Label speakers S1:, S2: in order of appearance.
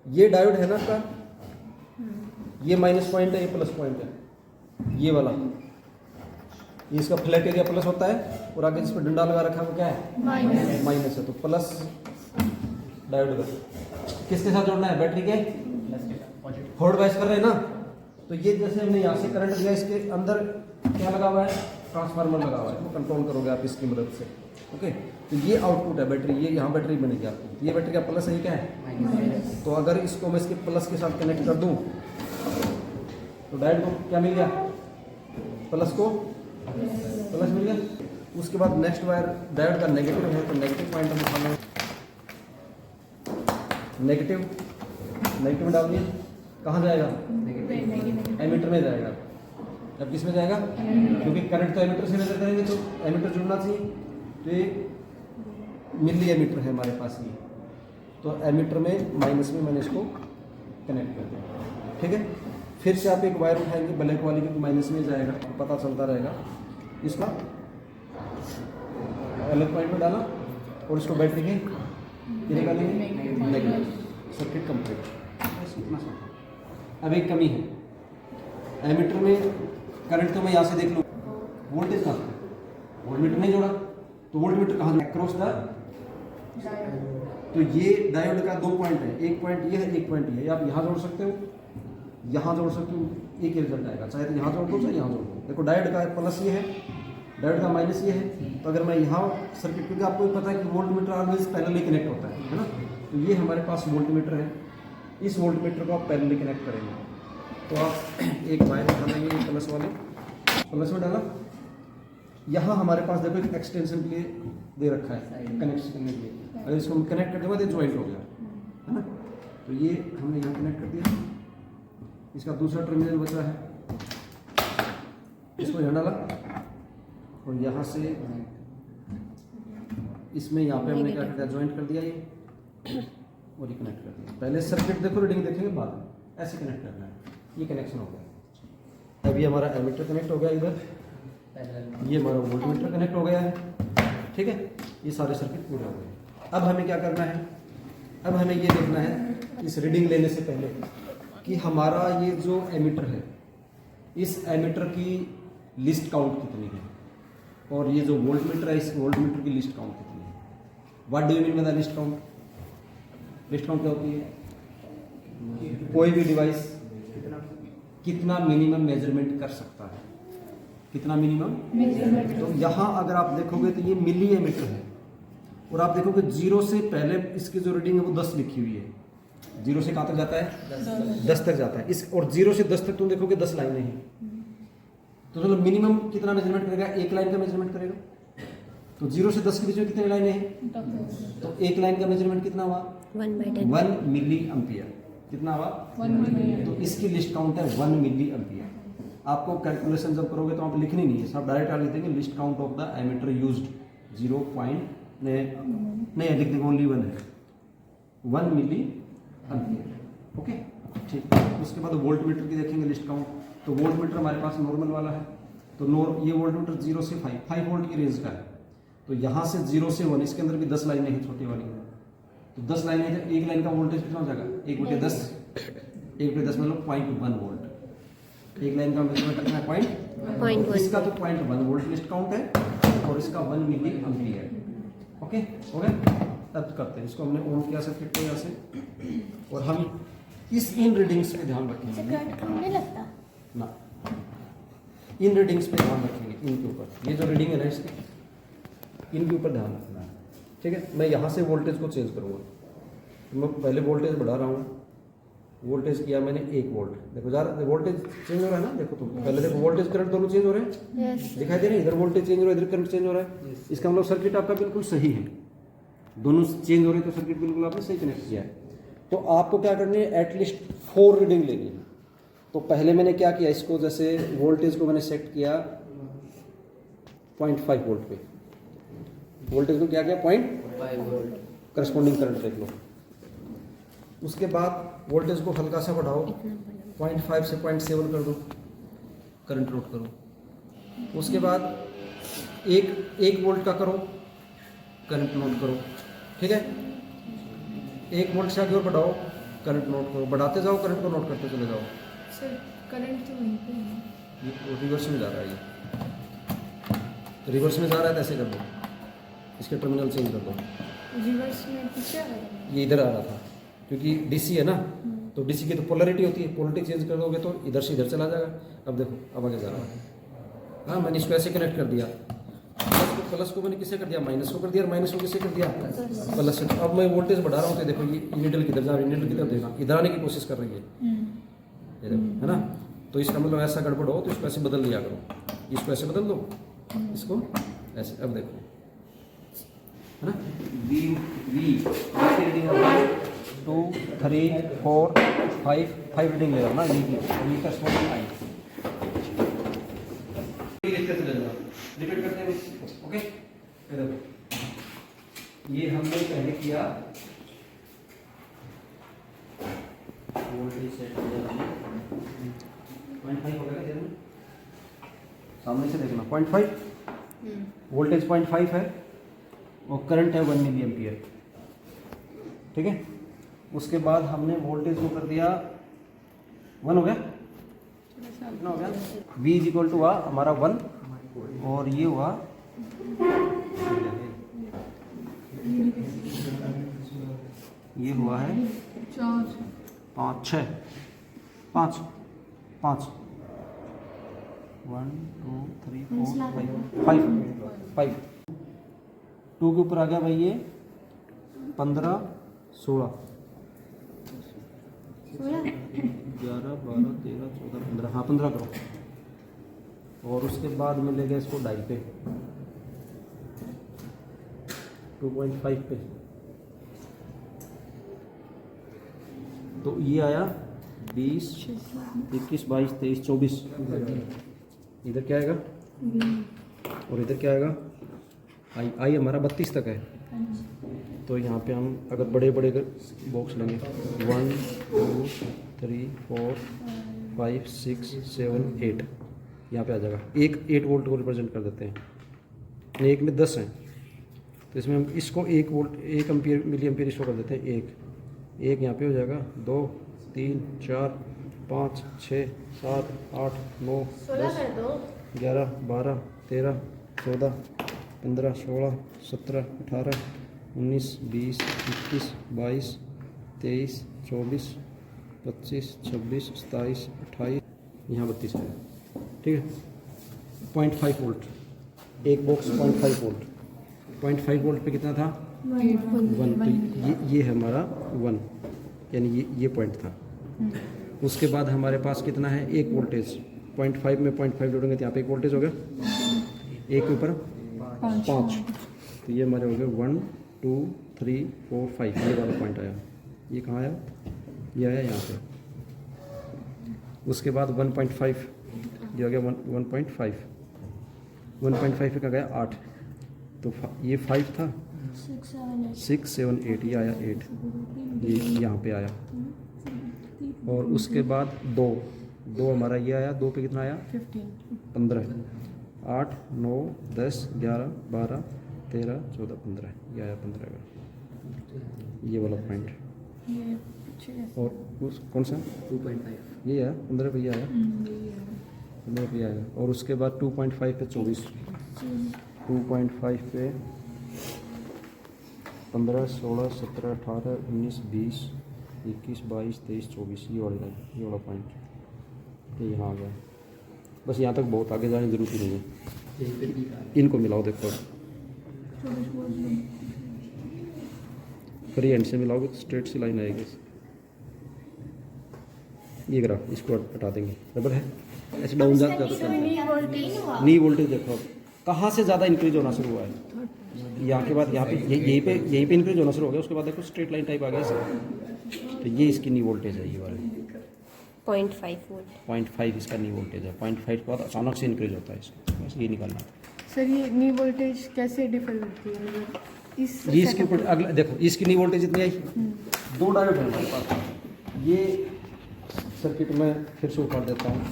S1: ये डायोड है ना आपका, ये माइनस पॉइंट है, ये प्लस पॉइंट है, ये वाला, ये इसका फ्लैट एरिया प्लस होता है और आगे जिस पर डंडा लगा रखा है वो क्या है, माइनस है। तो प्लस डायोड का किसके साथ जोड़ना है, बैटरी के फॉरवर्ड बायस कर रहे हैं ना। तो ये जैसे हमने यहाँ से करंट दिया, इसके अंदर क्या लगा हुआ है, ट्रांसफार्मर लगा हुआ है, वो कंट्रोल करोगे आप इसकी मदद से। ओके, तो ये आउटपुट है बैटरी, ये यहाँ बैटरी बनेगी आपकी, ये बैटरी का प्लस है, ये क्या है। तो अगर इसको मैं इसके प्लस के साथ कनेक्ट कर दूँ तो डायोड को क्या मिल गया, प्लस को प्लस मिल गया। उसके बाद नेक्स्ट वायर डायोड का नेगेटिव है, तो नेगेटिव पॉइंट हम उठाना है, नेगेटिव नेगेटिव डाल दिए, कहाँ जाएगा, एमीटर में जाएगा। अब किस में जाएगा, क्योंकि करंट तो एमीटर से मेजर करेंगे तो एमीटर जुड़ना चाहिए, तो ये मिली एमीटर है हमारे पास ये, तो एमीटर में माइनस में मैंने इसको कनेक्ट कर दिया। ठीक है, फिर से आप एक वायर उठाएंगे ब्लैक वाली, क्योंकि माइनस में जाएगा, पता चलता रहेगा। इसका अलग पॉइंट में डाला और इसको बैटरी के निकालेंगे, नेगेटिव, सर्किट कंप्लीट। इतना सा। अब एक कमी है, एमीटर में करंट तो मैं यहाँ से देख लूँ, वोल्टेज कहाँ है, वोल्टमीटर नहीं जोड़ा, तो वोल्टमीटर कहाँ क्रॉस द, तो ये डायोड का दो पॉइंट है, एक पॉइंट ये है, एक पॉइंट ये है। आप यहाँ जोड़ सकते हो, यहाँ जोड़ सकते हो, एक ही रिजल्ट आएगा, चाहे तो यहाँ जोड़ दो चाहे यहाँ जोड़ दो। देखो डायोड का प्लस ये है, डायोड का माइनस ये है। तो अगर मैं यहाँ सर्किट, क्योंकि आपको पता है कि वोल्टमीटर ऑलवेज पैरेलली कनेक्ट होता है ना, तो ये हमारे पास वोल्टमीटर है, इस वोल्टमीटर को आप पैरेलली कनेक्ट करेंगे। तो आप एक वायर उठा लेंगे, प्लस वाले प्लस में डाला, यहाँ हमारे पास देखो एक एक्सटेंशन के लिए दे रखा है कनेक्शन करने के लिए, अगर इसको हम कनेक्ट करने के बाद ये ज्वाइंट हो गया है ना, तो ये हमने यहाँ कनेक्ट कर दिया। इसका दूसरा टर्मिनल बचा है, इसको यहाँ डाला और यहाँ से इसमें यहाँ पे हमने क्या कर दिया, ज्वाइंट कर दिया ये और ये कनेक्ट कर दिया। पहले सर्किट देखो, रीडिंग देखेंगे बाद में, ऐसे कनेक्ट करना है। ये कनेक्शन हो गया। अभी हमारा एमीटर कनेक्ट हो गया इधर, ये हमारा वोल्टमीटर कनेक्ट हो गया है। ठीक है, ये सारे सर्किट पूरे हो गए। अब हमें क्या करना है, अब हमें ये देखना है इस रीडिंग लेने से पहले कि हमारा ये जो एमीटर है, इस एमीटर की लिस्ट काउंट कितनी है, और ये जो वोल्टमीटर है, इस वोल्टमीटर की लिस्ट काउंट कितनी है। What do you mean by the list count? List count क्या होती है, कोई भी डिवाइस कितना मिनिमम मेजरमेंट कर सकता है, कितना मिनिमम। तो यहाँ अगर आप देखोगे तो ये मिली एमीटर है, और आप देखोगे 0 से पहले इसकी जो रीडिंग है वो 10 लिखी हुई है। 0 से कहाँ तक जाता है, 10 तक जाता है इस, और 0 से 10 तक तुम देखोगे 10 लाइनें हैं। तो चलो मिनिमम कितना मेजरमेंट करेगा, एक लाइन का मेजरमेंट करेगा। तो 0 से 10 के बीच में कितनी लाइनें हैं, तो एक लाइन का मेजरमेंट कितना हुआ, 1 मिली एम्पियर। कितना हुआ, 1 मिली। तो इसकी लिस्ट काउंट है 1 मिली एम्पियर। आपको कैलकुलेशन जब करोगे तो आप लिखनी नहीं है, सब डायरेक्ट आ लिख देंगे least count of the ammeter used 0 point नहीं लिख देंगे, ओनली 1 है, 1 मिली एम्पियर। ओके ठीक। उसके बाद वोल्टमीटर की देखेंगे लिस्ट काउंट। तो वोल्टमीटर हमारे पास नॉर्मल वाला है, तो ये वोल्टमीटर 0 से 5 वोल्ट की रेंज का है। तो यहाँ से 0 से 1, इसके अंदर भी 10 लाइनें हैं छोटी वाली, तो 10 लाइनें हैं, तो एक लाइन का वोल्टेज कितना हो जाएगा, 1/10, 1/10 मतलब 0.1 वोल्ट। एक लाइन का मेजरमेंट कितना है, 0.1। इसका तो 0.1 वोल्ट लिस्ट काउंट है, और इसका 1 मिली एम्पियर। ओके हो गया। अब करते हैं इसको, हमने ऑन किया सर्किट को यहाँ से, और हम इन रीडिंग्स पे ध्यान रखेंगे ना, इन रीडिंग्स पे ध्यान रखेंगे, इनके ऊपर, ये जो रीडिंग है ना इसकी, इनके ऊपर ध्यान रखना है। ठीक है, मैं यहाँ से वोल्टेज को चेंज करूँगा, तो मैं पहले वोल्टेज बढ़ा रहा हूँ, वोल्टेज किया मैंने 1 वोल्ट, देखो यार वोल्टेज चेंज हो रहा है ना, देखो तुम पहले देखो वोल्टेज करंट दोनों चेंज हो रहे हैं, दिखाई दे रहे हैं, इधर वोल्टेज चेंज हो रहा है, इधर करंट चेंज हो रहा है। इसका मतलब सर्किट आपका बिल्कुल सही है, दोनों चेंज हो रहे हैं, तो सर्किट बिल्कुल आपने सही कनेक्ट किया है। तो आपको क्या करनी है, एटलीस्ट 4 रीडिंग लेनी है। तो पहले मैंने क्या किया, इसको जैसे वोल्टेज को मैंने सेट किया 0.5 वोल्ट पे, वोल्टेज को क्या किया 0.5 वोल्ट, करस्पॉन्डिंग करंट देख लो। उसके बाद वोल्टेज को हल्का सा बढ़ाओ, 0.5 से 0.7 कर दो, करंट नोट करो। उसके बाद 1 वोल्ट का करो, करंट नोट करो। ठीक है, 1 वोल्ट से आगे और बढ़ाओ, करंट नोट करो, बढ़ाते जाओ करंट को, नोट करते चले जाओ।
S2: सर करंट तो वहीं पे है।
S1: ये रिवर्स में जा रहा है, ये रिवर्स में जा रहा है तो ऐसे कर दो, इसके टर्मिनल चेंज कर दो।
S2: रिवर्स में पीछे आ रहा है।
S1: ये इधर आ रहा था क्योंकि डीसी है ना, तो डीसी की तो पोलैरिटी होती है, पोलैरिटी चेंज कर दोगे तो इधर से इधर चला जाएगा। अब देखो अब आगे जा रहा है। हाँ मैंने इसको ऐसे कनेक्ट कर दिया, प्लस को मैंने किससे कर दिया, माइनस को कर दिया, और माइनस को किससे कर दिया, प्लस से। अब मैं वोल्टेज बढ़ा रहा हूँ तो देखो ये नीडल किधर जा रही है, नीडल किधर देखा इधर आने की कोशिश कर रही है, ये देखो है ना। तो इसका मतलब ऐसा गड़बड़ हो तो इसको ऐसे बदल लिया करो, इसको ऐसे बदल दो, इसको ऐसे। अब देखो है ना, वी वी रीडिंग 1 2 3 4 5 रीडिंग ले रहा ना, वी का स्मॉल आई लिखते चले जाओ, रिपीट करते हैं। ओके ये देखो, ये हमने पहले किया वोल्टेज सेट किया 0.5 हो गया क्या, सामने से देखना 0.5 वोल्टेज 0.5 है और करंट है 1 मिली एम्पियर, ठीक है। उसके बाद हमने वोल्टेज को कर दिया 1 हो गया, कितना हो गया, V इज इक्वल टू हमारा 1 और ये हुआ ये हुआ है 5 6 5 5 1 2 3 4 5 2 के ऊपर आ गया भाई ये 15 16 11 12 13 14 15, हाँ 15 करो। और उसके बाद मिलेगा इसको डाई पे 2.5 पे, तो ये आया 20 21 22 23 24। इधर क्या आएगा और इधर क्या आएगा, आई हमारा 32 तक है। तो यहाँ पे हम अगर बड़े बड़े बॉक्स लेंगे 1 2 3 4 5 6 7 8, यहाँ पे आ जाएगा। 8 वोल्ट को रिप्रेजेंट कर देते हैं, एक में 10 हैं तो इसमें हम इसको 1 वोल्ट 1 एम्पियर मिली एम्पियर इसको कर देते हैं। एक यहाँ पे हो जाएगा 2 3 4 5 6 7 8 9 10 11 12 13 14 15 16 17 18 19 20 21 22 23 24 25 26 27 28, यहाँ 32 है, ठीक है। 0.5 वोल्ट एक बॉक्स 0.5 वोल्ट, 0.5 वोल्ट पे कितना था 1, तो ये है हमारा 1, यानी ये पॉइंट था। उसके बाद हमारे पास कितना है, एक वोल्टेज 0.5 में 0.5 जोड़ेंगे तो यहाँ पे एक वोल्टेज हो गया, एक के ऊपर 5, तो ये हमारे हो गए 1 2 3 4 5, ये वाला पॉइंट आया। ये कहाँ आया, ये आया यहाँ पे। उसके बाद 1.5 ये हो गया 1.5 पे का गया 8, तो ये 5 था 6 7 8, ये आया 8, ये यहाँ पे आया। और उसके बाद 2 हमारा ये आया, 2 पे कितना आया 15, 8 9 10 11 12 13 14 15, ये आया 15 का, ये वाला पॉइंट। और उस कौन सा 2.5 ये है 15 पे, ये आया 15 पे आया। और उसके बाद 2.5 पे 24, 2.5 पे 15 16 17 18 19 20 21 22 23 24, ये वाला पॉइंट, ये यहाँ आ गया। बस यहाँ तक बहुत आगे जाने की जरूरत ही नहीं है, इनको मिलाओ, देखो फ्री एंड से मिलाओगे तो स्ट्रेट सी लाइन आएगी। ये ग्राफ इसको हटा देंगे, बराबर है, ऐसे डाउन जाता जाता नी वोल्टेज देखो कहाँ से ज़्यादा इंक्रीज होना शुरू हुआ है, यहाँ के बाद यहाँ पे यहीं पे इंक्रीज होना शुरू हो गया। उसके बाद देखो स्ट्रेट लाइन टाइप आ गया इसका, तो ये इसकी नी वोल्टेज है, ये वाली
S2: 0.5 वोल्ट,
S1: 0.5 इसका नी वोल्टेज है। 0.5 के बाद अचानक से इंक्रीज होता है इसका, बस ये निकालना था।
S2: सर ये नी वोल्टेज कैसे डिफर करती है, मतलब
S1: ये इसके ऊपर अगला देखो, इसकी नी वोल्टेज इतनी आई, 2 डायोड है हमारे पास। ये सर्किट में फिर से उतार देता हूँ,